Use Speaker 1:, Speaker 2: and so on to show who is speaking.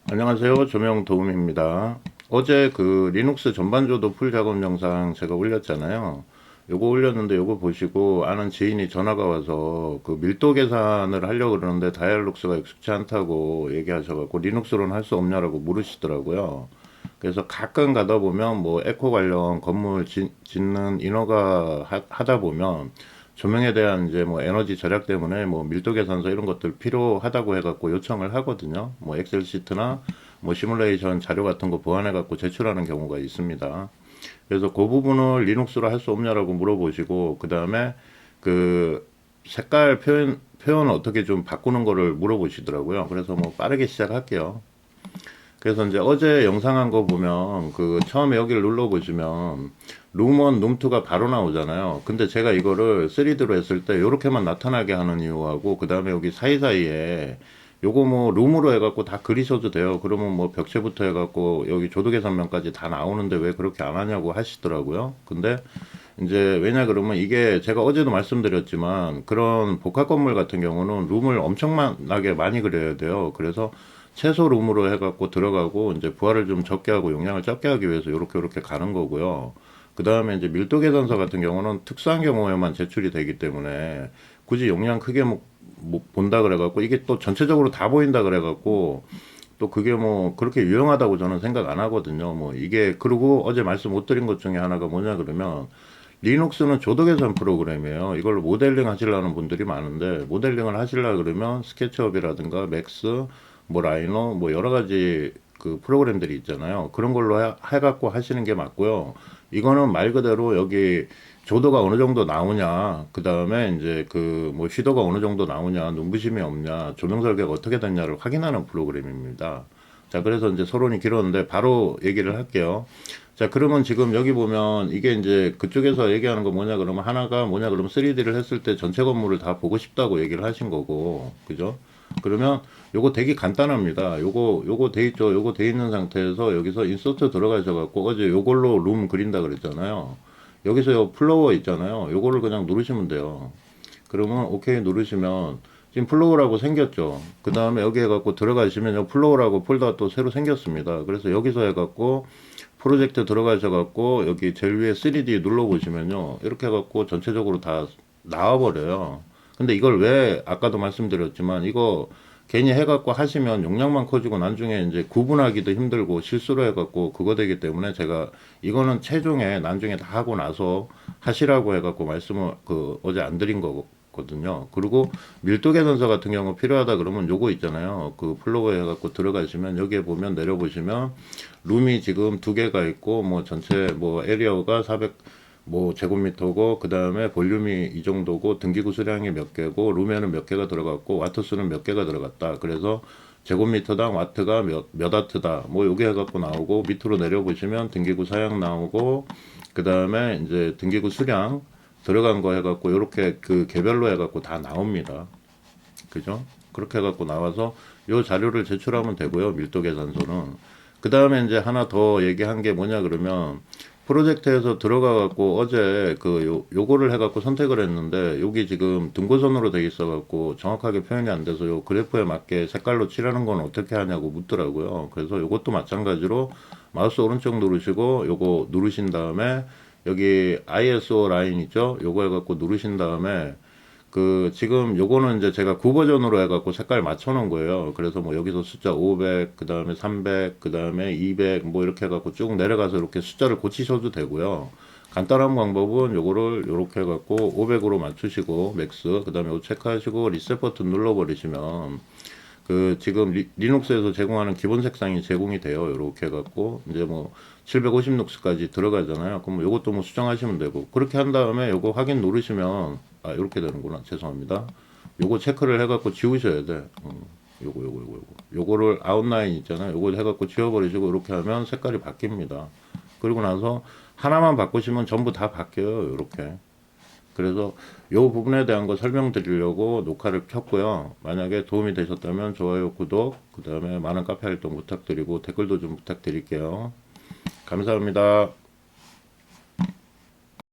Speaker 1: 안녕하세요. 조명도움입니다. 어제 그 리눅스 전반조도 풀 작업 영상 제가 올렸잖아요. 요거 올렸는데 요거 보시고 아는 지인이 전화가 와서 그 밀도 계산을 하려고 그러는데 다이얼룩스가 익숙치 않다고 얘기하셔갖고 리눅스로는 할 수 없냐라고 물으시더라고요. 그래서 가끔 가다 보면 뭐 에코 관련 건물 짓는 인허가 하다 보면 조명에 대한 이제 뭐 에너지 절약 때문에 뭐 밀도 계산서 이런 것들 필요하다고 해갖고 요청을 하거든요. 뭐 엑셀 시트나 뭐 시뮬레이션 자료 같은 거 보완해갖고 제출하는 경우가 있습니다. 그래서 그 부분을 리눅스로 할 수 없냐라고 물어보시고 그 다음에 그 색깔 표현 어떻게 좀 바꾸는 거를 물어보시더라고요. 그래서 뭐 빠르게 시작할게요. 그래서 이제 어제 영상 한 거 보면 그 처음에 여기를 눌러 보시면 룸1, 룸2가 바로 나오잖아요. 근데 제가 이거를 3D로 했을 때 이렇게만 나타나게 하는 이유하고 그 다음에 여기 사이사이에 요거 뭐 룸으로 해갖고 다 그리셔도 돼요. 그러면 뭐 벽체부터 해갖고 여기 조도 계산면까지 다 나오는데 왜 그렇게 안 하냐고 하시더라고요. 근데 이제 왜냐 그러면 이게 제가 어제도 말씀드렸지만 그런 복합 건물 같은 경우는 룸을 엄청나게 많이 그려야 돼요. 그래서 최소 룸으로 해갖고 들어가고 이제 부하를 좀 적게 하고 용량을 적게 하기 위해서 요렇게 가는 거고요. 그 다음에 이제 밀도 계산서 같은 경우는 특수한 경우에만 제출이 되기 때문에 굳이 용량 크게 뭐 본다 그래갖고 이게 또 전체적으로 다 보인다 그래갖고 또 그게 뭐 그렇게 유용하다고 저는 생각 안 하거든요. 뭐 이게 그리고 어제 말씀 못 드린 것 중에 하나가 뭐냐 그러면 리눅스는 조도 계산 프로그램이에요. 이걸 모델링 하시려는 분들이 많은데 모델링을 하시려 그러면 스케치업이라든가 맥스, 뭐 라이노, 뭐 여러 가지 그 프로그램들이 있잖아요. 그런 걸로 해갖고 하시는 게 맞고요. 이거는 말 그대로 여기 조도가 어느 정도 나오냐, 그 다음에 이제 그 뭐 시도가 어느 정도 나오냐, 눈부심이 없냐, 조명 설계가 어떻게 됐냐를 확인하는 프로그램입니다. 자, 그래서 이제 서론이 길었는데 바로 얘기를 할게요. 자, 그러면 지금 여기 보면 이게 이제 그쪽에서 얘기하는 거 뭐냐 그러면 하나가 뭐냐 그러면 3D를 했을 때 전체 건물을 다 보고 싶다고 얘기를 하신 거고, 그죠? 그러면 요거 되게 간단합니다. 요거 돼 있죠. 요거 돼 있는 상태에서 여기서 인서트 들어가셔 갖고 어제 요걸로 룸 그린다 그랬잖아요. 여기서 요 플로어 있잖아요. 요거를 그냥 누르시면 돼요. 그러면 오케이 누르시면 지금 플로우라고 생겼죠. 그 다음에 여기 해갖고 들어가시면 요 플로우라고 폴더가 또 새로 생겼습니다. 그래서 여기서 해갖고 프로젝트 들어가셔갖고 여기 제일 위에 3D 눌러보시면요. 이렇게 해갖고 전체적으로 다 나와버려요. 근데 이걸 왜 아까도 말씀드렸지만 이거 괜히 해갖고 하시면 용량만 커지고 나중에 이제 구분하기도 힘들고 실수로 해갖고 그거 되기 때문에 제가 이거는 최종에 나중에 다 하고 나서 하시라고 해갖고 말씀을 그 어제 안 드린 거거든요. 그리고 밀도 계산서 같은 경우 필요하다 그러면 요거 있잖아요. 그 플로그에 해갖고 들어가시면 여기에 보면 내려보시면 룸이 지금 두 개가 있고 뭐 전체 뭐 에리어가 400 뭐 제곱미터고 그 다음에 볼륨이 이 정도고 등기구 수량이 몇 개고 룸에는 몇 개가 들어갔고 와트수는 몇 개가 들어갔다. 그래서 제곱미터당 와트가 몇 와트다. 뭐 요게 해갖고 나오고 밑으로 내려보시면 등기구 사양 나오고 그 다음에 이제 등기구 수량 들어간 거 해갖고 요렇게 그 개별로 해갖고 다 나옵니다. 그죠? 그렇게 해갖고 나와서 요 자료를 제출하면 되고요. 밀도 계산서는. 그 다음에 이제 하나 더 얘기한 게 뭐냐 그러면 프로젝트에서 들어가 갖고 어제 그 요거를 해 갖고 선택을 했는데 여기 지금 등고선으로 돼 있어 갖고 정확하게 표현이 안 돼서 요 그래프에 맞게 색깔로 칠하는 건 어떻게 하냐고 묻더라고요. 그래서 요것도 마찬가지로 마우스 오른쪽 누르시고 요거 누르신 다음에 여기 ISO 라인 있죠? 요거 해 갖고 누르신 다음에 그 지금 요거는 이제 제가 9버전으로 해갖고 색깔 맞춰 놓은 거예요. 그래서 뭐 여기서 숫자 500, 그 다음에 300, 그 다음에 200 뭐 이렇게 해갖고 쭉 내려가서 이렇게 숫자를 고치셔도 되고요. 간단한 방법은 요거를 요렇게 해갖고 500으로 맞추시고 맥스, 그 다음에 요 체크하시고 리셋 버튼 눌러버리시면 그 지금 리눅스에서 제공하는 기본 색상이 제공이 돼요. 요렇게 해갖고 이제 뭐 750룩스까지 들어가잖아요. 그럼 요것도 뭐 수정하시면 되고 그렇게 한 다음에 요거 확인 누르시면 아 이렇게 되는구나. 죄송합니다. 요거 체크를 해갖고 지우셔야 돼. 요거를 아웃라인 있잖아요. 요거 해갖고 지워버리시고 이렇게 하면 색깔이 바뀝니다. 그리고 나서 하나만 바꾸시면 전부 다 바뀌어요. 요렇게. 그래서 요 부분에 대한 거 설명드리려고 녹화를 켰고요. 만약에 도움이 되셨다면 좋아요, 구독, 그 다음에 많은 카페 활동 부탁드리고 댓글도 좀 부탁드릴게요. 감사합니다.